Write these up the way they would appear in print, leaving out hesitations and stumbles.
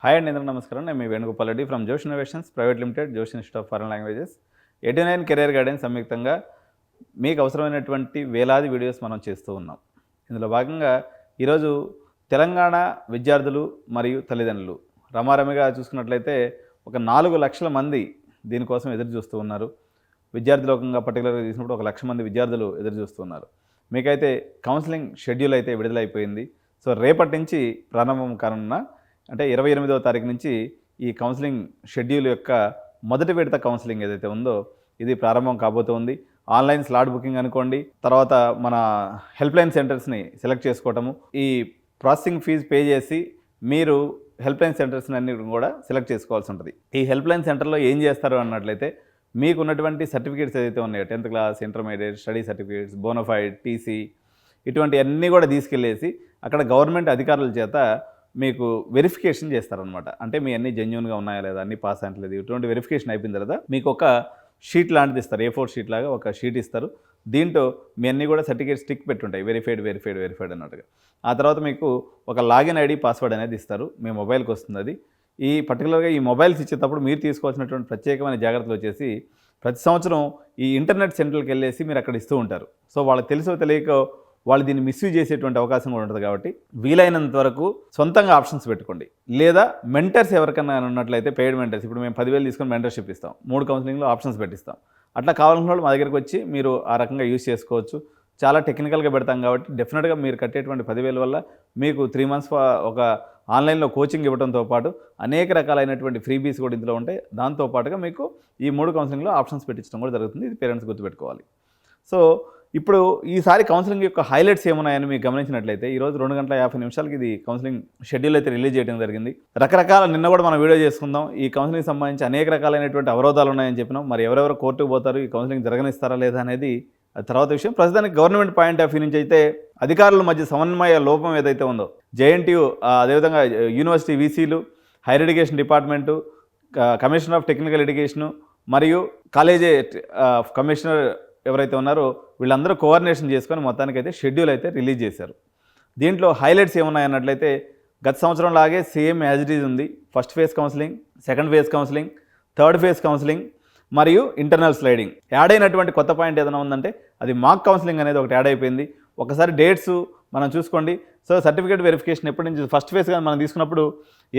Hi అండి, అందరూ నమస్కారం. నేను మీ వేణుగోపాల్ రెడ్డి ఫ్రమ్ జోష్ ఇన్నోవేషన్స్ ప్రైవేట్ లిమిటెడ్, జోష్ institute of foreign languages, 89 career guidance సంయుక్తంగా మీకు అవసరమైనటువంటి వేలాది వీడియోస్ మనం చేస్తూ ఉన్నాం. ఇందులో భాగంగా ఈరోజు తెలంగాణ విద్యార్థులు మరియు తల్లిదండ్రులు రమారమిగా చూసుకున్నట్లయితే ఒక 4 లక్షల మంది దీనికోసం ఎదురు చూస్తూ ఉన్నారు. విద్యార్థి లోకంగా పర్టికులర్గా తీసుకున్నప్పుడు 1 లక్ష మంది విద్యార్థులు ఎదురు చూస్తూ ఉన్నారు. మీకైతే కౌన్సిలింగ్ షెడ్యూల్ అయితే విడుదలైపోయింది. సో రేపటి నుంచి ప్రారంభం కానున్న అంటే 28వ తారీఖు నుంచి ఈ కౌన్సిలింగ్ షెడ్యూల్ యొక్క మొదటి విడత కౌన్సిలింగ్ ఏదైతే ఉందో ఇది ప్రారంభం కాబోతోంది. ఆన్లైన్ స్లాట్ బుకింగ్ అనుకోండి, తర్వాత మన హెల్ప్ లైన్ సెంటర్స్ని సెలెక్ట్ చేసుకోవటము, ఈ ప్రాసెసింగ్ ఫీజు పే చేసి మీరు హెల్ప్ లైన్ సెంటర్స్ని అన్ని కూడా సెలెక్ట్ చేసుకోవాల్సి ఉంటుంది. ఈ హెల్ప్ లైన్ సెంటర్లో ఏం చేస్తారు అన్నట్లయితే మీకు ఉన్నటువంటి సర్టిఫికేట్స్ ఏదైతే ఉన్నాయో 10th class, intermediate, study certificates, bona fide, TC ఇటువంటి అన్నీ కూడా తీసుకెళ్ళేసి అక్కడ గవర్నమెంట్ అధికారుల చేత మీకు వెరిఫికేషన్ చేస్తారనమాట. అంటే మీ అన్నీ జెన్యూన్గా ఉన్నాయా లేదా, అన్నీ పాస్ అయ్యలేదు, ఇటువంటి వెరిఫికేషన్ అయిపోయిన తర్వాత మీకు ఒక షీట్ లాంటిది ఇస్తారు, A4 షీట్ లాగా ఒక షీట్ ఇస్తారు. దీంట్లో మీ అన్నీ కూడా సర్టిఫికేట్ స్టిక్ పెట్టుంటాయి, వెరిఫైడ్ అన్నట్టుగా. ఆ తర్వాత మీకు ఒక లాగిన్ ఐడి, పాస్వర్డ్ అనేది ఇస్తారు, మీ మొబైల్కి వస్తుంది. అది ఈ పర్టికులర్గా ఈ మొబైల్స్ ఇచ్చేటప్పుడు మీరు తీసుకోవాల్సినటువంటి ప్రత్యేకమైన జాగ్రత్తలు వచ్చేసి ప్రతి సంవత్సరం ఈ ఇంటర్నెట్ సెంటర్కి వెళ్ళేసి మీరు అక్కడ ఇస్తూ ఉంటారు. సో వాళ్ళకి తెలుసో తెలియక వాళ్ళు దీన్ని మిస్యూజ్ చేసేటువంటి అవకాశం కూడా ఉంటుంది. కాబట్టి వీలైనంత వరకు సొంతంగా ఆప్షన్స్ పెట్టుకోండి. లేదా మెంటర్స్ ఎవరికైనా ఉన్నట్లయితే పెయిడ్ మెంటర్స్, ఇప్పుడు మేము 10,000 తీసుకొని మెంటర్షిప్ ఇస్తాం, 3 కౌన్సిలింగ్లో ఆప్షన్స్ పెట్టిస్తాం. అట్లా కావాలన్న వాళ్ళు మా దగ్గరికి వచ్చి మీరు ఆ రకంగా యూజ్ చేసుకోవచ్చు. చాలా టెక్నికల్గా పెడతాం కాబట్టి డెఫినెట్గా మీరు కట్టేటువంటి 10,000 వల్ల మీకు 3 మంత్స్ ఒక ఆన్లైన్లో కోచింగ్ ఇవ్వడంతో పాటు అనేక రకాలైనటువంటి ఫ్రీబీస్ కూడా ఇందులో ఉంటాయి. దాంతోపాటుగా మీకు ఈ 3 కౌన్సిలింగ్లో ఆప్షన్స్ పెట్టించడం కూడా జరుగుతుంది. ఇది పేరెంట్స్ గుర్తుపెట్టుకోవాలి. సో ఇప్పుడు ఈసారి కౌన్సిలింగ్ యొక్క హైలైట్స్ ఏమున్నాయని మీకు గమనించినట్లయితే ఈరోజు 2:50 ఇది కౌన్సిలింగ్ షెడ్యూల్ అయితే రిలీజ్ చేయడం జరిగింది. రకరకాల నిన్న కూడా మనం వీడియో చేసుకుందాం. ఈ కౌన్సిలింగ్ సంబంధించి అనేక రకాలైనటువంటి అవరోధాలు ఉన్నాయని చెప్పినాం. మరి ఎవరెవరు కోర్టుకు పోతారు, ఈ కౌన్సిలింగ్ జరగనిస్తారా లేదా అనేది తర్వాత విషయం. ప్రస్తుతానికి గవర్నమెంట్ పాయింట్ ఆఫ్ వ్యూ నుంచి అయితే అధికారుల మధ్య సమన్వయ లోపం ఏదైతే ఉందో, JNTU అదేవిధంగా యూనివర్సిటీ వీసీలు, higher education department, commissioner of technical education మరియు కాలేజీ కమిషనర్ ఎవరైతే ఉన్నారో వీళ్ళందరూ కోఆర్డినేషన్ చేసుకొని మొత్తానికైతే షెడ్యూల్ అయితే రిలీజ్ చేశారు. దీంట్లో హైలైట్స్ ఏమున్నాయన్నట్లయితే గత సంవత్సరం లాగే సేమ్ యాజ్ ఇట్ ఈజ్ ఉంది. First phase counselling, second phase counselling, third phase counselling మరియు ఇంటర్నల్ స్లైడింగ్. యాడ్ అయినటువంటి కొత్త పాయింట్ ఏదైనా ఉందంటే అది మాక్ కౌన్సిలింగ్ అనేది ఒకటి యాడ్ అయిపోయింది. ఒకసారి డేట్స్ మనం చూసుకోండి. సో సర్టిఫికేట్ వెరిఫికేషన్ ఎప్పటి నుంచి, ఫస్ట్ ఫేజ్ కానీ మనం తీసుకున్నప్పుడు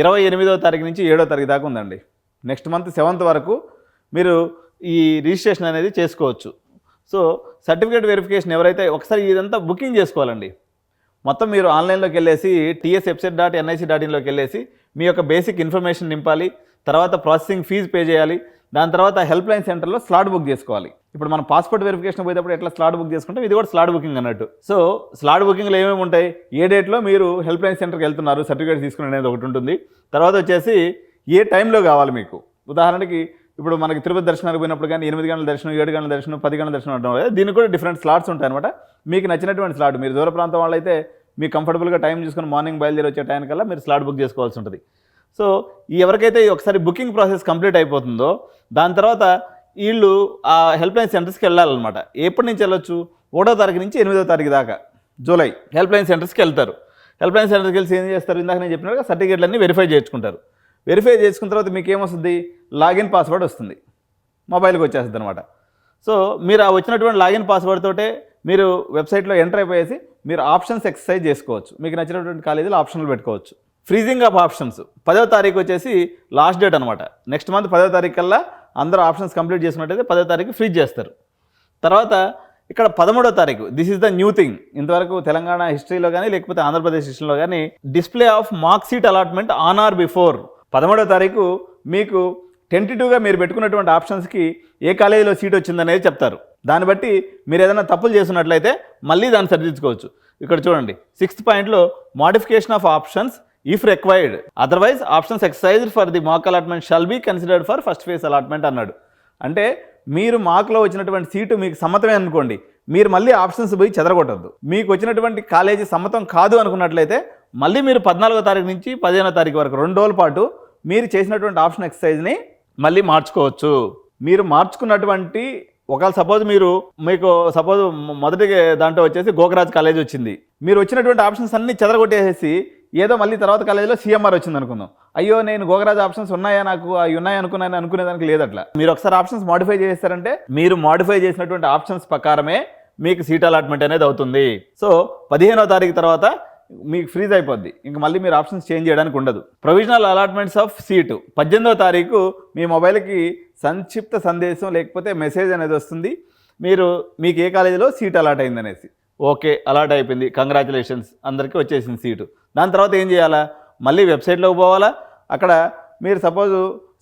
28వ తారీఖు నుంచి 7వ తారీఖు దాకా ఉందండి. నెక్స్ట్ మంత్ 7th వరకు మీరు ఈ రిజిస్ట్రేషన్ అనేది చేసుకోవచ్చు. సో సర్టిఫికేట్ వెరిఫికేషన్ ఎవరైతే ఒకసారి ఇదంతా బుకింగ్ చేసుకోవాలండి. మొత్తం మీరు ఆన్లైన్లోకి వెళ్ళేసి tswebsite.nic.in వెళ్ళేసి మీ యొక్క బేసిక్ ఇన్ఫర్మేషన్ నింపాలి. తర్వాత ప్రాసెసింగ్ ఫీజు పే చేయాలి. దాని తర్వాత హెల్ప్ లైన్ సెంటర్లో స్లాట్ బుక్ చేసుకోవాలి. ఇప్పుడు మనం పాస్పోర్ట్ వెరిఫికేషన్ పోయేటప్పుడు ఎట్లా స్లాట్ బుక్ చేసుకుంటాం, ఇది కూడా స్లాట్ బుకింగ్ అన్నట్టు. సో స్లాట్ బుకింగ్లో ఏమేమి ఉంటాయి, ఏ డేట్లో మీరు హెల్ప్ లైన్ సెంటర్కి వెళ్తున్నారు, సర్టిఫికేట్ తీసుకునే అనేది ఒకటి ఉంటుంది. తర్వాత వచ్చేసి ఏ టైంలో కావాలి మీకు. ఉదాహరణకి ఇప్పుడు మనకి తిరుపతి దర్శనానికి పోయినప్పుడు కానీ 8 గంటల దర్శనం, 7 గంటల దర్శనం, 10 గంటల దర్శనం అంటాం కదా, దీనికి కూడా డిఫరెంట్ స్లాట్స్ ఉంటాయి అనమాట. మీకు నచ్చినటువంటి స్లాట్, మీరు దూర ప్రాంతం వాళ్ళైతే మీకు కంఫర్టబుల్గా టైం చూసుకొని మార్నింగ్ బయలుదేరి వచ్చే టైంకల్లా మీరు స్లాట్ బుక్ చేసుకోవాల్సి ఉంటుంది. సో ఎవరికైతే ఒకసారి బుకింగ్ ప్రాసెస్ కంప్లీట్ అయిపోతుందో దాని తర్వాత వీళ్ళు ఆ హెల్ప్ లైన్ సెంటర్స్కి వెళ్ళాలన్నమాట. ఎప్పటి నుంచి వెళ్ళొచ్చు, 1వ తారీఖు నుంచి 8వ తారీఖు దాకా జూలై హెల్ప్ లైన్ సెంటర్స్కి వెళ్తారు. హెల్ప్ లైన్ సెంటర్కి వెళ్ళి ఏం చేస్తారు, ఇందాక నేను చెప్పినట్టుగా సర్టిఫికేట్లన్నీ వెరిఫై చేసుకుంటారు. వెరిఫై చేసుకున్న తర్వాత మీకు ఏమొస్తుంది, లాగిన్ పాస్వర్డ్ వస్తుంది, మొబైల్కి వచ్చేస్తుంది అనమాట. సో మీరు ఆ వచ్చినటువంటి లాగిన్ పాస్వర్డ్ తోటే మీరు వెబ్సైట్లో ఎంటర్ అయిపోయేసి మీరు ఆప్షన్స్ ఎక్సర్సైజ్ చేసుకోవచ్చు. మీకు నచ్చినటువంటి కాలేజీలో ఆప్షన్లు పెట్టుకోవచ్చు. ఫ్రీజింగ్ ఆఫ్ ఆప్షన్స్ 10వ తారీఖు వచ్చేసి లాస్ట్ డేట్ అనమాట. నెక్స్ట్ మంత్ 10వ తారీఖు కల్లా అందరూ ఆప్షన్స్ కంప్లీట్ చేసుకున్నట్టయితే 10వ తారీఖు ఫ్రీజ్ చేస్తారు. తర్వాత ఇక్కడ 13వ తారీఖు, this is the new thing. ఇంతవరకు తెలంగాణ హిస్టరీలో కానీ లేకపోతే ఆంధ్రప్రదేశ్ హిస్టరీలో కానీ display of mark seat allotment on or before. 13వ తారీఖు మీకు టెంటేటివ్గా మీరు పెట్టుకున్నటువంటి ఆప్షన్స్కి ఏ కాలేజీలో సీట్ వచ్చిందనేది చెప్తారు. దాన్ని బట్టి మీరు ఏదైనా తప్పులు చేస్తున్నట్లయితే మళ్ళీ దాన్ని సరిదిద్దుకోవచ్చు. ఇక్కడ చూడండి 6th పాయింట్లో modification of options if required, otherwise options exercised for the mark allotment shall be considered for first phase allotment అన్నాడు. అంటే మీరు మార్క్లో వచ్చినటువంటి సీటు మీకు సమ్మతమే అనుకోండి, మీరు మళ్ళీ ఆప్షన్స్ పోయి చెదరగొట్టద్దు. మీకు వచ్చినటువంటి కాలేజీ సమ్మతం కాదు అనుకున్నట్లయితే మళ్ళీ మీరు 14వ తారీఖు నుంచి 15వ తారీఖు వరకు 2 రోజుల పాటు మీరు చేసినటువంటి ఆప్షన్ ఎక్సర్సైజ్ని మళ్ళీ మార్చుకోవచ్చు. మీరు మార్చుకున్నటువంటి ఒకవేళ మీకు సపోజ్ మొదటి దాంట్లో వచ్చేసి గోకరాజ్ కాలేజ్ వచ్చింది, మీరు వచ్చినటువంటి ఆప్షన్స్ అన్నీ చెదరగొట్టేసి ఏదో మళ్ళీ తర్వాత కాలేజీలో CMR వచ్చింది అనుకుందాం. అయ్యో నేను గోగరాజ్ ఆప్షన్స్ ఉన్నాయా నాకు అవి ఉన్నాయి అనుకునేదానికి లేదు అట్లా. మీరు ఒకసారి ఆప్షన్స్ మాడిఫై చేస్తారంటే మీరు మాడిఫై చేసినటువంటి ఆప్షన్స్ ప్రకారమే మీకు సీట్ అలాట్మెంట్ అనేది అవుతుంది. సో 15వ తారీఖు తర్వాత మీకు ఫ్రీజ్ అయిపోద్ది, ఇంక మళ్ళీ మీరు ఆప్షన్స్ చేంజ్ చేయడానికి ఉండదు. ప్రొవిజనల్ అలాట్మెంట్స్ ఆఫ్ సీటు 18వ తారీఖు మీ మొబైల్కి సంక్షిప్త సందేశం లేకపోతే మెసేజ్ అనేది వస్తుంది, మీకు ఏ కాలేజీలో సీట్ అలాట్ అయింది అనేసి. ఓకే, అలాట్ అయిపోయింది, కంగ్రాచులేషన్స్, అందరికీ వచ్చేసింది సీటు. దాని తర్వాత ఏం చేయాలా, మళ్ళీ వెబ్సైట్లోకి పోవాలా. అక్కడ మీరు సపోజ్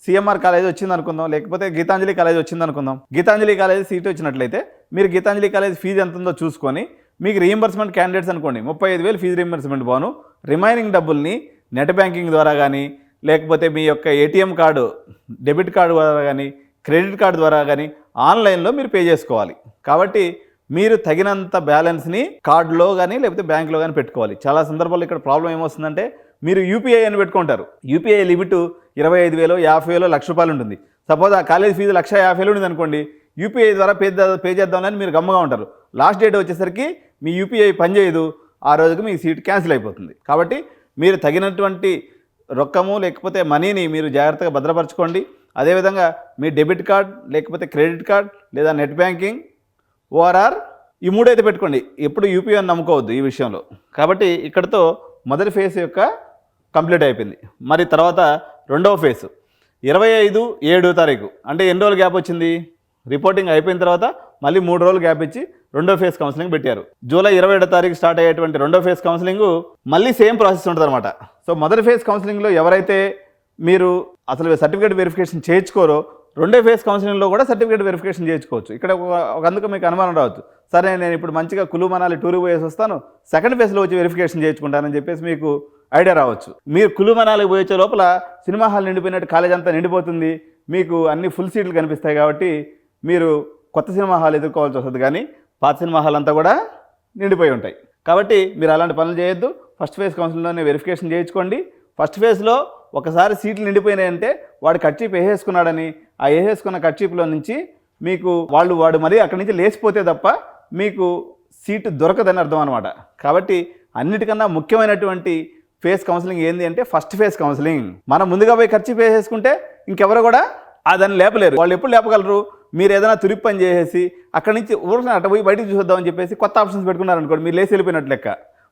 సిఎంఆర్ కాలేజ్ వచ్చింది అనుకుందాం, లేకపోతే గీతాంజలి కాలేజ్ వచ్చింది అనుకుందాం. గీతాంజలి కాలేజ్ సీట్ వచ్చినట్లయితే మీరు గీతాంజలి కాలేజ్ ఫీజు ఎంత ఉందో చూసుకొని, మీకు రీయింబర్స్మెంట్ క్యాండిడేట్స్ అనుకోండి 35,000 ఫీజు రీయింబర్స్మెంట్ పోను, రిమైనింగ్ డబ్బుల్ని నెట్ బ్యాంకింగ్ ద్వారా కానీ, లేకపోతే మీ యొక్క ఏటీఎం కార్డు, డెబిట్ కార్డు ద్వారా కానీ, క్రెడిట్ కార్డు ద్వారా కానీ ఆన్లైన్లో మీరు పే చేసుకోవాలి. కాబట్టి మీరు తగినంత బ్యాలెన్స్ని కార్డులో కానీ లేకపోతే బ్యాంకులో కానీ పెట్టుకోవాలి. చాలా సందర్భాల్లో ఇక్కడ ప్రాబ్లం ఏమొస్తుందంటే, మీరు యూపీఐ అని పెట్టుకుంటారు. యూపీఐ లిమిట్ 25,000, 50,000, ₹1,00,000 ఉంటుంది. సపోజ్ ఆ కాలేజ్ ఫీజు 1,50,000 ఉంది అనుకోండి, యూపీఐ ద్వారా పే చేద్దామని మీరు గమ్మగా ఉంటారు. లాస్ట్ డేట్ వచ్చేసరికి మీ యూపీఐ పనిచేయదు, ఆ రోజుకి మీ సీట్ క్యాన్సిల్ అయిపోతుంది. కాబట్టి మీరు తగినటువంటి రొక్కము లేకపోతే మనీని మీరు జాగ్రత్తగా భద్రపరచుకోండి. అదేవిధంగా మీ డెబిట్ కార్డ్ లేకపోతే క్రెడిట్ కార్డ్ లేదా నెట్ బ్యాంకింగ్, ఓఆర్ఆర్, ఈ మూడైతే పెట్టుకోండి. ఎప్పుడు యూపీఐ అని నమ్ముకోవద్దు ఈ విషయంలో. కాబట్టి ఇక్కడతో మొదటి ఫేజ్ యొక్క కంప్లీట్ అయిపోయింది. మరి తర్వాత రెండవ ఫేజ్ 25/7 తారీఖు, అంటే ఎన్ని రోజులు గ్యాప్ వచ్చింది, రిపోర్టింగ్ అయిపోయిన తర్వాత మళ్ళీ 3 రోజులు గ్యాప్ ఇచ్చి రెండో ఫేజ్ కౌన్సిలింగ్ పెట్టారు. జూలై 27వ తారీఖు స్టార్ట్ అయ్యేటువంటి రెండో ఫేజ్ కౌన్సిలింగ్ మళ్ళీ సేమ్ ప్రాసెస్ ఉంటుంది అనమాట. సో మొదటి ఫేజ్ కౌన్సిలింగ్లో ఎవరైతే మీరు అసలు సర్టిఫికేట్ వెరిఫికేషన్ చేయించుకోరో, రెండో ఫేజ్ కౌన్సిలింగ్లో కూడా సర్టిఫికేట్ వెరిఫికేషన్ చేయించుకోవచ్చు. ఇక్కడ అందుకు మీకు అనుమానం రావచ్చు, సరే నేను ఇప్పుడు మంచిగా కులు మనాలి టూర్కి పోయేసి వస్తాను, సెకండ్ ఫేజ్లో వచ్చి వెరిఫికేషన్ చేయించుకుంటానని చెప్పేసి మీకు ఐడియా రావచ్చు. మీరు కులు మనాలికి పోయే లోపల సినిమా హాల్ నిండిపోయినట్టు కాలేజ్ అంతా నిండిపోతుంది, మీకు అన్ని ఫుల్ సీట్లు కనిపిస్తాయి. కాబట్టి మీరు కొత్త సినిమా హాల్ ఎదుర్కోవాల్సి వస్తుంది, కానీ పాత సినిమా హాల్ అంతా కూడా నిండిపోయి ఉంటాయి. కాబట్టి మీరు అలాంటి పనులు చేయొద్దు. ఫస్ట్ ఫేజ్ కౌన్సిలింగ్లోనే వెరిఫికేషన్ చేయించుకోండి. ఫస్ట్ ఫేజ్లో ఒకసారి సీట్లు నిండిపోయినాయంటే వాడు కట్చీప్ వేసేసుకున్నాడని, ఆ వేసేసుకున్న కట్చీప్లో నుంచి మీకు వాడు మరీ అక్కడి నుంచి లేచిపోతే తప్ప మీకు సీటు దొరకదని అర్థం అనమాట. కాబట్టి అన్నిటికన్నా ముఖ్యమైనటువంటి ఫేజ్ కౌన్సిలింగ్ ఏంటి అంటే ఫస్ట్ ఫేజ్ కౌన్సిలింగ్. మనం ముందుగా పోయి కట్చీప్ వేసేసుకుంటే ఇంకెవరు కూడా దాన్ని లేపలేరు. వాళ్ళు ఎప్పుడు లేపగలరు, మీరు ఏదైనా తురిపి పని చేసేసి అక్కడి నుంచి ఊరికి అట్ట పోయి బయటికి చూద్దామని చెప్పేసి కొత్త ఆప్షన్స్ పెట్టుకున్నారనుకోండి, మీరు లేచి వెళ్ళిపోయినట్లు లెక్క,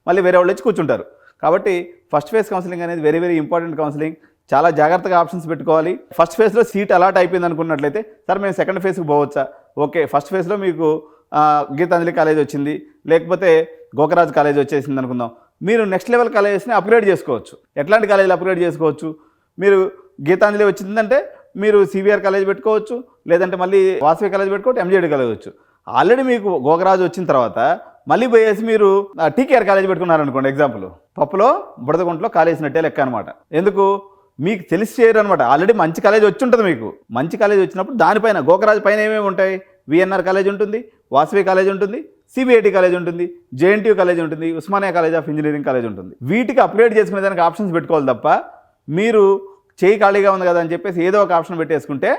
మళ్ళీ వేరే వాళ్ళు వచ్చి కూర్చుంటారు. కాబట్టి ఫస్ట్ ఫేజ్ కౌన్సిలింగ్ అనేది వెరీ వెరీ ఇంపార్టెంట్ కౌన్సిలింగ్. చాలా జాగ్రత్తగా ఆప్షన్స్ పెట్టుకోవాలి. ఫస్ట్ ఫేజ్లో సీట్ అలాట్ అయిపోయింది అనుకున్నట్లయితే, సార్ మేము సెకండ్ ఫేజ్కి పోవచ్చా, ఓకే ఫస్ట్ ఫేజ్లో మీకు గీతాంజలి కాలేజ్ వచ్చింది, లేకపోతే గోకరాజ్ కాలేజ్ వచ్చేసింది అనుకుందాం, మీరు నెక్స్ట్ లెవెల్ కాలేజెస్ని అప్గ్రేడ్ చేసుకోవచ్చు. ఎట్లాంటి కాలేజీలు అప్గ్రేడ్ చేసుకోవచ్చు, మీరు గీతాంజలి వచ్చిందంటే మీరు సిబిఆర్ కాలేజ్ పెట్టుకోవచ్చు, లేదంటే మళ్ళీ వాసవి కాలేజ్ పెట్టుకోవచ్చు, ఎంజేడి కాలేజ్ వచ్చు. ఆల్రెడీ మీకు గోకరాజ్ వచ్చిన తర్వాత మళ్ళీ పోయేసి మీరు టీకేఆర్ కాలేజ్ పెట్టుకున్నారనుకోండి, ఎగ్జాంపుల్ పప్పులో బుడదగుంటలో కాలేసినట్టే లెక్క అనమాట. ఎందుకు మీకు తెలిసి చేయరు అనమాట. ఆల్రెడీ మంచి కాలేజ్ వచ్చి ఉంటుంది. మీకు మంచి కాలేజ్ వచ్చినప్పుడు దానిపైన గోకరాజ్ పైన ఏమేమి ఉంటాయి, విఎన్ఆర్ కాలేజ్ ఉంటుంది, వాసవి కాలేజ్ ఉంటుంది, సిబిఐటి కాలేజ్ ఉంటుంది, జేఎన్టీయూ కాలేజ్ ఉంటుంది, Osmania college of engineering college ఉంటుంది. వీటికి అప్గ్రేడ్ చేసుకునే దానికి ఆప్షన్స్ పెట్టుకోవాలి తప్ప మీరు చేయి ఖాళీగా ఉంది కదా అని చెప్పేసి ఏదో ఒక ఆప్షన్ పెట్టేసుకుంటే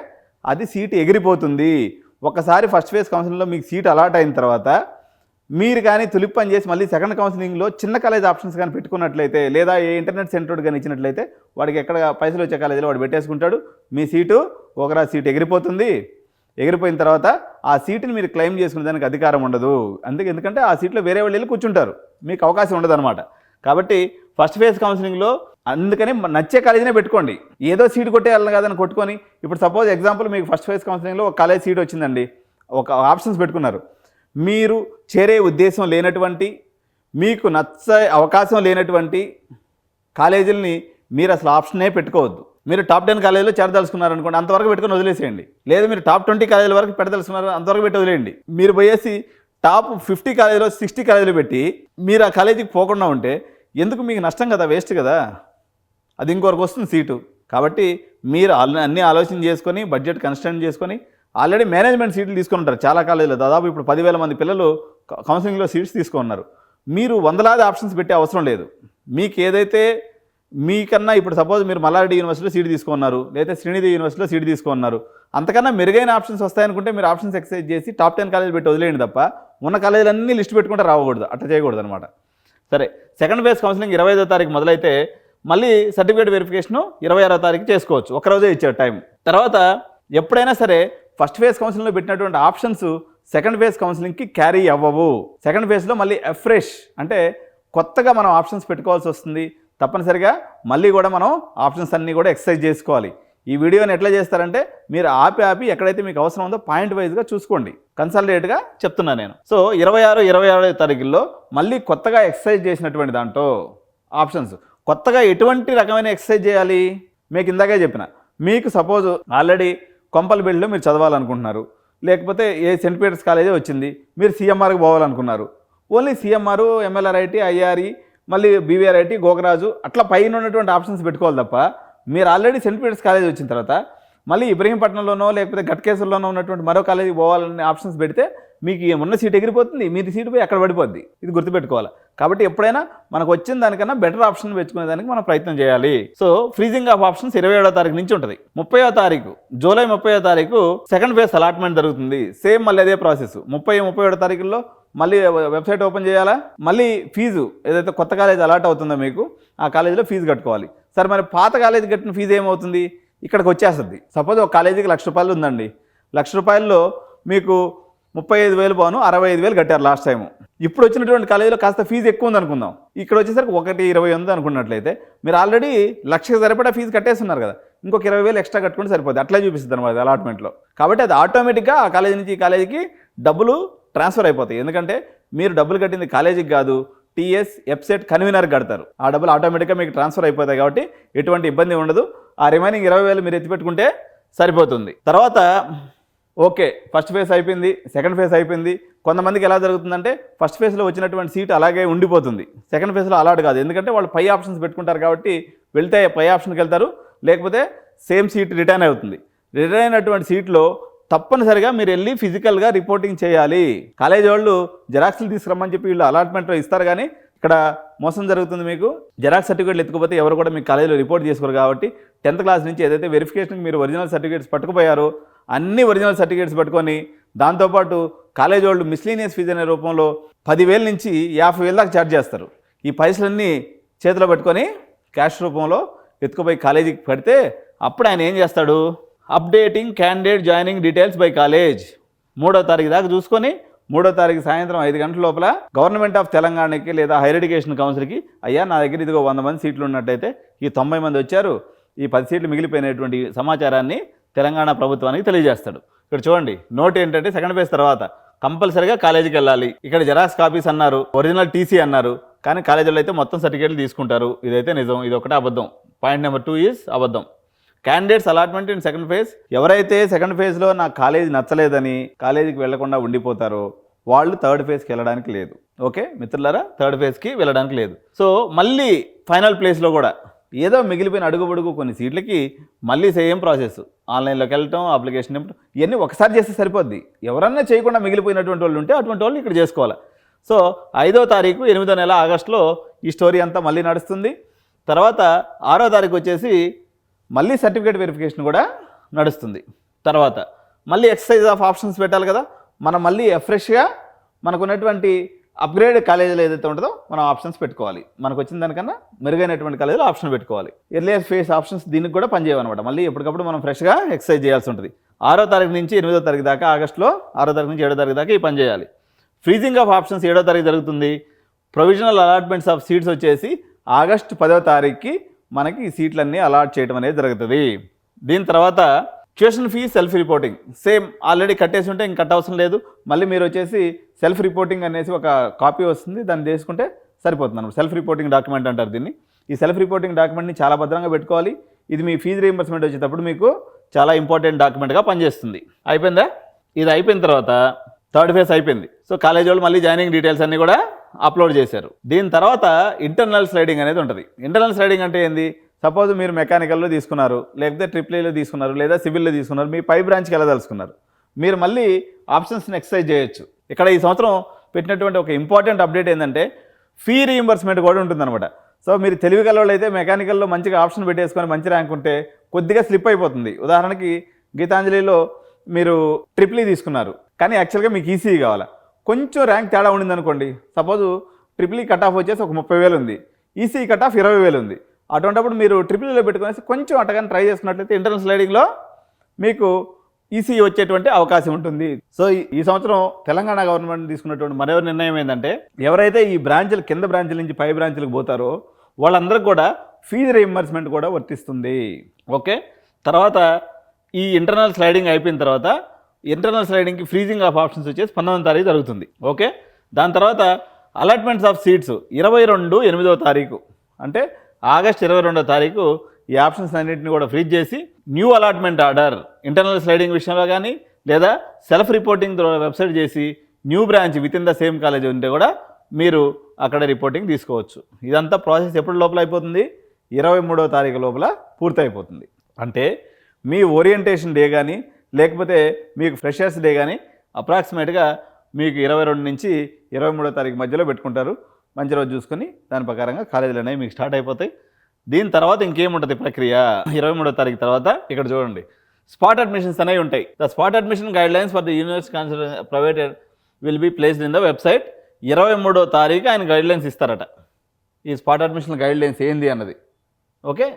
అది సీటు ఎగిరిపోతుంది. ఒకసారి ఫస్ట్ ఫేజ్ కౌన్సిలింగ్లో మీకు సీట్ అలాట్ అయిన తర్వాత మీరు కానీ తులిప్పని చేసి మళ్ళీ సెకండ్ కౌన్సిలింగ్లో చిన్న కాలేజ్ ఆప్షన్స్ కానీ పెట్టుకున్నట్లయితే, లేదా ఏ ఇంటర్నెట్ సెంటర్ కానీ ఇచ్చినట్లయితే వాడికి ఎక్కడ పైసలు వచ్చే కాలేజీలో వాడు పెట్టేసుకుంటాడు. మీ సీటు ఒకరా సీట్ ఎగిరిపోతుంది. ఎగిరిపోయిన తర్వాత ఆ సీటుని మీరు క్లెయిమ్ చేసుకునే దానికి అధికారం ఉండదు. ఎందుకంటే ఆ సీట్లో వేరే వాళ్ళు వెళ్ళి కూర్చుంటారు, మీకు అవకాశం ఉండదు అనమాట. కాబట్టి ఫస్ట్ ఫేజ్ కౌన్సిలింగ్లో అందుకని నచ్చే కాలేజీనే పెట్టుకోండి. ఏదో సీటు కొట్టేయాలని కాదని కొట్టుకొని, ఇప్పుడు సపోజ్ ఎగ్జాంపుల్ మీకు ఫస్ట్ ఫేజ్ కౌన్సిలింగ్లో ఒక కాలేజ్ సీట్ వచ్చిందండి, ఒక ఆప్షన్స్ పెట్టుకున్నారు. మీరు చేరే ఉద్దేశం లేనటువంటి, మీకు నచ్చే అవకాశం లేనటువంటి కాలేజీలని మీరు అసలు ఆప్షనే పెట్టుకోవద్దు. మీరు టాప్ 10 కాలేజీలో చేరదలుచుకున్నారనుకోండి, అంతవరకు పెట్టుకొని వదిలేసేయండి. లేదు మీరు టాప్ 20 కాలేజీల వరకు పెట్టదలుచుకున్నారు, అంతవరకు పెట్టి వదిలేయండి. మీరు పోయేసి టాప్ 50 కాలేజీలో 60 కాలేజీలు పెట్టి మీరు ఆ కాలేజీకి పోకుండా ఉంటే ఎందుకు, మీకు నష్టం కదా, వేస్ట్ కదా, అది ఇంకొకరికి వస్తుంది సీటు. కాబట్టి మీరు అన్నీ ఆలోచన చేసుకొని బడ్జెట్ కన్స్ట్రైన్ చేసుకొని ఆల్రెడీ మేనేజ్మెంట్ సీట్లు తీసుకొని ఉంటారు చాలా కాలేజీలో. దాదాపు ఇప్పుడు 10,000 మంది పిల్లలు కౌన్సిలింగ్లో సీట్స్ తీసుకున్నారు. మీరు వందలాది ఆప్షన్స్ పెట్టే అవసరం లేదు. మీకు ఏదైతే మీకన్నా, ఇప్పుడు సపోజ్ మీరు మల్లారెడ్డి యూనివర్సిటీలో సీట్ తీసుకున్నారు, లేదా శ్రీనిధి యూనివర్సిటీలో సీట్ తీసుకున్నారు, అంతకన్నా మెరుగైన ఆప్షన్స్ వస్తాయనుకుంటే మీరు ఆప్షన్స్ ఎక్సైజ్ చేసి టాప్ 10 కాలేజీలు పెట్టి వదిలేయండి తప్ప ఉన్న కాలేజీలన్నీ లిస్ట్ పెట్టుకుంటే రావకూడదు, అట్లా చేయకూడదు అనమాట. సరే, సెకండ్ ఫేజ్ కౌన్సిలింగ్ 25వ తారీఖు మొదలైతే మళ్ళీ సర్టిఫికేట్ వెరిఫికేషను 26వ తారీఖు చేసుకోవచ్చు. ఒకరోజే ఇచ్చారు టైం. తర్వాత ఎప్పుడైనా సరే ఫస్ట్ ఫేజ్ కౌన్సిలింగ్లో పెట్టినటువంటి ఆప్షన్స్ సెకండ్ ఫేజ్ కౌన్సిలింగ్కి క్యారీ అవ్వవు. సెకండ్ ఫేజ్లో మళ్ళీ ఫ్రెష్ అంటే కొత్తగా మనం ఆప్షన్స్ పెట్టుకోవాల్సి వస్తుంది. తప్పనిసరిగా మళ్ళీ కూడా మనం ఆప్షన్స్ అన్నీ కూడా ఎక్సర్సైజ్ చేసుకోవాలి. ఈ వీడియోని ఎట్లా చేస్తారంటే మీరు ఆపి ఎక్కడైతే మీకు అవసరం ఉందో పాయింట్ వైజ్గా చూసుకోండి. కన్సల్టేట్గా చెప్తున్నాను నేను. సో 26వ తారీఖుల్లో మళ్ళీ కొత్తగా ఎక్సర్సైజ్ చేసినటువంటి దాంట్లో ఆప్షన్స్ కొత్తగా ఎటువంటి రకమైన ఎక్సర్సైజ్ చేయాలి మీకు ఇందాకే చెప్పిన. మీకు సపోజ్ ఆల్రెడీ కొంపల్బెల్లిలో మీరు చదవాలనుకుంటున్నారు, లేకపోతే ఏ సెంట్ పీటర్స్ కాలేజే వచ్చింది, మీరు సిఎంఆర్కి పోవాలనుకున్నారు. ఓన్లీ సిఎంఆర్, ఎంఎల్ఆర్ఐటి, ఐఆర్ఈ, మళ్ళీ బీవీఆర్ఐటి, గోకరాజు అట్లా పైన ఉన్నటువంటి ఆప్షన్స్ పెట్టుకోవాలి తప్ప మీరు ఆల్రెడీ సెంట్ పీటర్స్ కాలేజ్ వచ్చిన తర్వాత మళ్ళీ ఇబ్రహీంపట్నంలోనో లేకపోతే గట్కేశ్వర్లోనో ఉన్నటువంటి మరో కాలేజీకి పోవాలనే ఆప్షన్స్ పెడితే మీకు ఉన్న సీట్ ఎగిరిపోతుంది, మీరు సీటు పోయి అక్కడ పడిపోద్ది. ఇది గుర్తుపెట్టుకోవాలి. కాబట్టి ఎప్పుడైనా మనకు వచ్చిన దానికన్నా బెటర్ ఆప్షన్ పెంచుకునే దానికి మనం ప్రయత్నం చేయాలి. సో ఫ్రీజింగ్ ఆఫ్ ఆప్షన్స్ 27వ తారీఖు నుంచి ఉంటుంది. 30వ తారీఖు జూలై 30వ తారీఖు సెకండ్ ఫేజ్ అలాట్మెంట్ జరుగుతుంది. సేమ్ మళ్ళీ అదే ప్రాసెస్. 31 తారీఖుల్లో మళ్ళీ వెబ్సైట్ ఓపెన్ చేయాలా, మళ్ళీ ఫీజు ఏదైతే కొత్త కాలేజ్ అలాట్ అవుతుందో మీకు ఆ కాలేజీలో ఫీజు కట్టుకోవాలి. సరే మరి పాత కాలేజీ కట్టిన ఫీజు ఏమవుతుంది, ఇక్కడికి వచ్చేస్తుంది. సపోజ్ ఒక కాలేజీకి ₹1,00,000 ఉందండి. ₹1,00,000 మీకు 35,000 పోను 65,000 కట్టారు లాస్ట్ టైము. ఇప్పుడు వచ్చినటువంటి కాలేజీలో కాస్త ఫీజు ఎక్కువ ఉంది అనుకుందాం. ఇక్కడ వచ్చేసరికి 1,20,000 ఉంది అనుకున్నట్లయితే మీరు ఆల్రెడీ ₹1,00,000 సరిపడా ఫీజు కట్టేస్తున్నారు కదా, ఇంకొక 20,000 ఎక్స్ట్రా కట్టుకుంటే సరిపోతుంది. అట్లా చూపిస్తుంది అనమాట అలాట్మెంట్లో. కాబట్టి అది ఆటోమేటిక్గా ఆ కాలేజీ నుంచి ఈ కాలేజీకి డబ్బులు ట్రాన్స్ఫర్ అయిపోతాయి. ఎందుకంటే మీరు డబ్బులు కట్టింది కాలేజీకి కాదు, టీఎస్ ఎఫ్సెట్ కన్వీనర్కి కడతారు. ఆ డబ్బులు ఆటోమేటిక్గా మీకు ట్రాన్స్ఫర్ అయిపోతాయి. కాబట్టి ఎటువంటి ఇబ్బంది ఉండదు. ఆ రిమైనింగ్ 20,000 మీరు ఎత్తిపెట్టుకుంటే సరిపోతుంది. తర్వాత ఓకే, ఫస్ట్ ఫేజ్ అయిపోయింది, సెకండ్ ఫేజ్ అయిపోయింది. కొంతమందికి ఎలా జరుగుతుందంటే ఫస్ట్ ఫేజ్లో వచ్చినటువంటి సీట్ అలాగే ఉండిపోతుంది, సెకండ్ ఫేజ్లో అలాట్ కాదు. ఎందుకంటే వాళ్ళు పై ఆప్షన్స్ పెట్టుకుంటారు కాబట్టి వెళ్తే పై ఆప్షన్కి వెళ్తారు, లేకపోతే సేమ్ సీట్ రిటర్న్ అవుతుంది. రిటర్న్ అయినటువంటి సీట్లో తప్పనిసరిగా మీరు వెళ్ళి ఫిజికల్గా రిపోర్టింగ్ చేయాలి. కాలేజీ వాళ్ళు జెరాక్స్లు తీసుకురమ్మని చెప్పి వీళ్ళు అలాట్మెంట్లో ఇస్తారు, కానీ ఇక్కడ మోసం జరుగుతుంది. మీకు జెరాక్స్ సర్టిఫికేట్లు ఎత్తుకుపోతే ఎవరు కూడా మీకు కాలేజీలో రిపోర్ట్ చేసుకోరు. కాబట్టి 10th క్లాస్ నుంచి ఏదైతే వెరిఫికేషన్కి మీరు ఒరిజినల్ సర్టిఫికేట్స్ పట్టుకుపోయారో అన్ని ఒరిజినల్ సర్టిఫికేట్స్ పట్టుకొని దాంతోపాటు కాలేజీ వాళ్ళు మిస్లీనియస్ ఫీజు అనే రూపంలో 10,000 నుంచి 50,000 దాకా ఛార్జ్ చేస్తారు. ఈ పైసలన్నీ చేతిలో పెట్టుకొని క్యాష్ రూపంలో ఎత్తుకుపోయి కాలేజీకి పెడితే అప్పుడు ఆయన ఏం చేస్తాడు, updating candidate joining details by college 3వ తారీఖు దాకా చూసుకొని 3వ తారీఖు సాయంత్రం 5 గంటల లోపల గవర్నమెంట్ ఆఫ్ తెలంగాణకి లేదా హైయర్ ఎడ్యుకేషన్ కౌన్సిల్కి అయ్యా నా దగ్గర ఇదిగో 100 మంది సీట్లు ఉన్నట్టయితే ఈ 90 మంది వచ్చారు, ఈ 10 సీట్లు మిగిలిపోయినటువంటి సమాచారాన్ని తెలంగాణ ప్రభుత్వానికి తెలియజేస్తాడు. ఇక్కడ చూడండి, నోట్ ఏంటంటే సెకండ్ ఫేజ్ తర్వాత కంపల్సరీగా కాలేజీకి వెళ్ళాలి. ఇక్కడ జెరాక్స్ కాపీస్ అన్నారు, ఒరిజినల్ టీసీ అన్నారు, కానీ కాలేజీలో అయితే మొత్తం సర్టిఫికేట్లు తీసుకుంటారు. ఇదైతే నిజం, ఇది ఒకటే అబద్ధం. పాయింట్ నెంబర్ 2 ఈజ్ అబద్ధం. Candidates allotment in second phase, ఎవరైతే సెకండ్ ఫేజ్లో నాకు కాలేజీ నచ్చలేదని కాలేజీకి వెళ్లకుండా ఉండిపోతారో వాళ్ళు థర్డ్ ఫేజ్కి వెళ్ళడానికి లేదు. ఓకే మిత్రులారా, థర్డ్ ఫేజ్కి వెళ్ళడానికి లేదు. సో మళ్ళీ ఫైనల్ ప్లేస్లో కూడా ఏదో మిగిలిపోయిన అడుగుబడుగు కొన్ని సీట్లకి మళ్ళీ సేమ్ ప్రాసెస్, ఆన్లైన్లోకి వెళ్ళటం, అప్లికేషన్ ఇవ్వటం, ఇవన్నీ ఒకసారి చేస్తే సరిపోద్ది. ఎవరన్నా చేయకుండా మిగిలిపోయినటువంటి వాళ్ళు ఉంటే అటువంటి వాళ్ళు ఇక్కడ చేసుకోవాలి. సో 5వ తారీఖు 8వ నెల ఆగస్టులో ఈ స్టోరీ అంతా మళ్ళీ నడుస్తుంది. తర్వాత 6వ తారీఖు వచ్చేసి మళ్ళీ సర్టిఫికేట్ వెరిఫికేషన్ కూడా నడుస్తుంది. తర్వాత మళ్ళీ ఎక్సర్సైజ్ ఆఫ్ ఆప్షన్స్ పెట్టాలి కదా, మనం మళ్ళీ ఫ్రెష్గా మనకున్నటువంటి అప్గ్రేడ్ కాలేజీలో ఏదైతే ఉంటుందో మనం ఆప్షన్స్ పెట్టుకోవాలి. మనకు వచ్చిన దానికన్నా మెరుగైనటువంటి కాలేజీలో ఆప్షన్ పెట్టుకోవాలి. ఎర్లియర్ ఫేస్ ఆప్షన్స్ దీనికి కూడా పనిచేయమన్నమాట. మళ్ళీ ఎప్పటికప్పుడు మనం ఫ్రెష్గా ఎక్సర్సైజ్ చేయాల్సి ఉంటుంది. 6వ తారీఖు నుంచి 8వ తారీఖు దాకా, ఆగస్టులో 6వ తారీఖు నుంచి 7వ తారీఖు దాకా ఈ పని చేయాలి. ఫ్రీజింగ్ ఆఫ్ ఆప్షన్స్ 7వ తారీఖు జరుగుతుంది. ప్రొవిజనల్ అలాట్మెంట్స్ ఆఫ్ సీట్స్ వచ్చేసి ఆగస్టు 10వ తారీఖుకి మనకి ఈ సీట్లన్నీ అలాట్ చేయడం అనేది జరుగుతుంది. దీని తర్వాత tuition fee self reporting same, already కట్టేసి ఉంటే ఇంక కట్టవసరం లేదు. మళ్ళీ మీరు వచ్చేసి సెల్ఫ్ రిపోర్టింగ్ అనేసి ఒక కాపీ వస్తుంది, దాన్ని తీసుకుంటే సరిపోతుంది అన్నమాట. సెల్ఫ్ రిపోర్టింగ్ డాక్యుమెంట్ అంటారు దీన్ని. ఈ సెల్ఫ్ రిపోర్టింగ్ డాక్యుమెంట్ని చాలా భద్రంగా పెట్టుకోవాలి. ఇది మీ ఫీజు రీయింబర్స్మెంట్ వచ్చేటప్పుడు మీకు చాలా ఇంపార్టెంట్ డాక్యుమెంట్గా పనిచేస్తుంది. అయిపోయిందా? ఇది అయిపోయిన తర్వాత థర్డ్ ఫేజ్ అయిపోయింది. సో కాలేజ్ వాళ్ళు మళ్ళీ జాయినింగ్ డీటెయిల్స్ అన్నీ కూడా అప్లోడ్ చేశారు. దీని తర్వాత ఇంటర్నల్ స్లైడింగ్ అనేది ఉంటుంది. ఇంటర్నల్ స్లైడింగ్ అంటే ఏంది? సపోజ్ మీరు మెకానికల్లో తీసుకున్నారు, లేకపోతే ట్రిపుల్ తీసుకున్నారు, లేదా సివిల్లో తీసుకున్నారు, మీ పై బ్రాంచ్కి వెళ్ళదలుచుకున్నారు, మీరు మళ్ళీ ఆప్షన్స్ని ఎక్సర్సైజ్ చేయొచ్చు. ఇక్కడ ఈ సంవత్సరం పెట్టినటువంటి ఒక ఇంపార్టెంట్ అప్డేట్ ఏంటంటే ఫీ రీయింబర్స్మెంట్ కూడా ఉంటుందన్నమాట. సో మీరు తెలివిగల వాళ్ళు అయితే మెకానికల్లో మంచిగా ఆప్షన్ పెట్టేసుకొని మంచి ర్యాంక్ ఉంటే కొద్దిగా స్లిప్ అయిపోతుంది. ఉదాహరణకి గీతాంజలిలో మీరు ట్రిపుల్ తీసుకున్నారు, కానీ యాక్చువల్గా మీకు ఈసీ కావాలా, కొంచెం ర్యాంక్ తేడా ఉండింది అనుకోండి. సపోజ్ ట్రిపుల్ కట్ ఆఫ్ వచ్చేసి ఒక 30,000 ఉంది, ఈసీ కట్ ఆఫ్ 20,000 ఉంది. అటువంటిప్పుడు మీరు ట్రిపుల్లో పెట్టుకునేసి కొంచెం అట్టగానే ట్రై చేసుకున్నట్లయితే ఇంటర్నల్ స్లైడింగ్లో మీకు ఈసీ వచ్చేటువంటి అవకాశం ఉంటుంది. సో ఈ సంవత్సరం తెలంగాణ గవర్నమెంట్ తీసుకున్నటువంటి మరో నిర్ణయం ఏంటంటే ఎవరైతే ఈ బ్రాంచ్లు కింద బ్రాంచ్ల నుంచి పై బ్రాంచ్లకు పోతారో వాళ్ళందరికీ కూడా ఫీజు రీయింబర్స్మెంట్ కూడా వర్తిస్తుంది. ఓకే, తర్వాత ఈ ఇంటర్నల్ స్లైడింగ్ అయిపోయిన తర్వాత ఇంటర్నల్ స్లైడింగ్కి ఫ్రీజింగ్ ఆఫ్ ఆప్షన్స్ వచ్చేసి 19వ తారీఖు జరుగుతుంది. ఓకే, దాని తర్వాత అలాట్మెంట్స్ ఆఫ్ సీట్స్ 22/8వ తారీఖు అంటే ఆగస్ట్ 22వ తారీఖు ఈ ఆప్షన్స్ అన్నింటినీ కూడా ఫ్రీజ్ చేసి new allotment order internal sliding విషయంలో కానీ లేదా సెల్ఫ్ రిపోర్టింగ్ ద్వారా వెబ్సైట్ చేసి new branch with in the same college ఉంటే కూడా మీరు అక్కడ రిపోర్టింగ్ తీసుకోవచ్చు. ఇదంతా ప్రాసెస్ ఎప్పటి లోపల అయిపోతుంది? 23వ తారీఖు లోపల పూర్తయిపోతుంది. అంటే మీ ఓరియంటేషన్ డే కానీ లేకపోతే మీకు ఫ్రెషర్స్ డే కానీ అప్రాక్సిమేట్గా మీకు 22 నుంచి 23వ తారీఖు మధ్యలో పెట్టుకుంటారు. మంచి రోజు చూసుకొని దాని ప్రకారంగా కాలేజీలు అనేవి మీకు స్టార్ట్ అయిపోతాయి. దీని తర్వాత ఇంకేముంటుంది ప్రక్రియ? 23వ తారీఖు తర్వాత ఇక్కడ చూడండి స్పాట్ అడ్మిషన్స్ అనేవి ఉంటాయి. The spot admission guidelines for the university private will be placed in the website. 23వ తారీఖు ఆయన గైడ్లైన్స్ ఇస్తారట. ఈ స్పాట్ అడ్మిషన్ గైడ్లైన్స్ ఏంది అన్నది. ఓకే,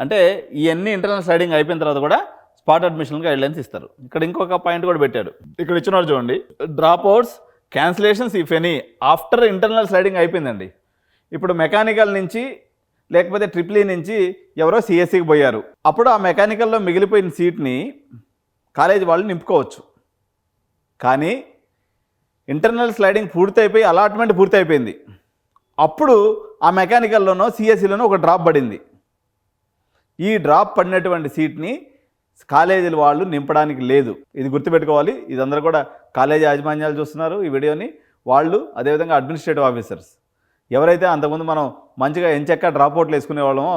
అంటే ఇవన్నీ ఇంటర్నల్ స్లైడింగ్ అయిపోయిన తర్వాత కూడా స్పాట్ అడ్మిషన్ గైడ్లైన్స్ ఇస్తారు. ఇక్కడ ఇంకొక పాయింట్ కూడా పెట్టాడు. ఇక్కడ ఇచ్చినారు చూడండి, drop outs cancellations if any after internal sliding అయిపోయిందండి. ఇప్పుడు మెకానికల్ నుంచి లేకపోతే ట్రిపుల్ ఈ నుంచి ఎవరో సిఎస్సికి పోయారు. అప్పుడు ఆ మెకానికల్లో మిగిలిపోయిన సీట్ని కాలేజీ వాళ్ళు నింపుకోవచ్చు. కానీ ఇంటర్నల్ స్లైడింగ్ పూర్తయిపోయి అలాట్మెంట్ పూర్తయిపోయింది. అప్పుడు ఆ మెకానికల్లోనో సిఎస్సిలోనో ఒక డ్రాప్ పడింది. ఈ డ్రాప్ పడినటువంటి సీట్ని కాలేజీల వాళ్ళు నింపడానికి లేదు. ఇది గుర్తుపెట్టుకోవాలి. ఇదందరూ కూడా కాలేజీ యాజమాన్యాలు చూస్తున్నారు ఈ వీడియోని. వాళ్ళు అదేవిధంగా అడ్మినిస్ట్రేటివ్ ఆఫీసర్స్ ఎవరైతే అంతకుముందు మనం మంచిగా ఎంచక్క డ్రాప్ అవుట్లు వేసుకునే వాళ్ళమో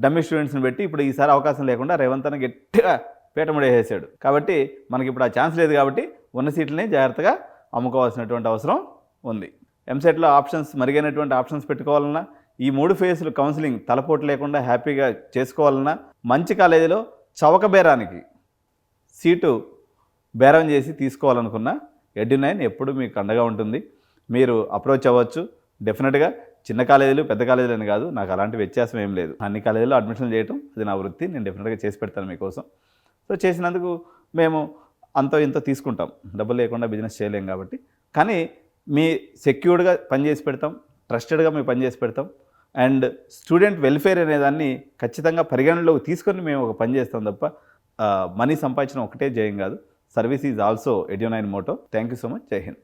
డమ్మీ స్టూడెంట్స్ని పెట్టి ఇప్పుడు ఈసారి అవకాశం లేకుండా రేవంత్ అన్న గట్టిగా పీటముడేసేసాడు. కాబట్టి మనకి ఇప్పుడు ఆ ఛాన్స్ లేదు. కాబట్టి ఉన్న సీట్లని జాగ్రత్తగా అమ్ముకోవాల్సినటువంటి అవసరం ఉంది. ఎంసెట్లో ఆప్షన్స్ మరిగైనటువంటి ఆప్షన్స్ పెట్టుకోవాలన్నా ఈ 3 ఫేజ్లు కౌన్సిలింగ్ తలపోటు లేకుండా హ్యాపీగా చేసుకోవాలన్నా మంచి కాలేజీలో చవక బేరానికి సీటు బేరం చేసి తీసుకోవాలనుకున్న ఎడ్యునైన్ ఎప్పుడు మీకు అండగా ఉంటుంది. మీరు అప్రోచ్ అవ్వచ్చు. డెఫినెట్గా చిన్న కాలేజీలు పెద్ద కాలేజీలు అని కాదు, నాకు అలాంటి వ్యత్యాసం ఏం లేదు. అన్ని కాలేజీలో అడ్మిషన్ చేయటం అది నా వృత్తి. నేను డెఫినెట్గా చేసి పెడతాను మీకోసం. సో చేసినందుకు మేము అంతో ఇంతో తీసుకుంటాం. డబ్బులు లేకుండా బిజినెస్ చేయలేం కాబట్టి. కానీ మీ సెక్యూర్డ్గా పనిచేసి పెడతాం, ట్రస్టెడ్గా మేము పనిచేసి పెడతాం. అండ్ స్టూడెంట్ వెల్ఫేర్ అనేదాన్ని ఖచ్చితంగా పరిగణనలోకి తీసుకొని మేము ఒక పని చేస్తాం తప్ప మనీ సంపాదించడం ఒకటే జయం కాదు. Service is also Edunine motto. Thank you so much. Jai Hind.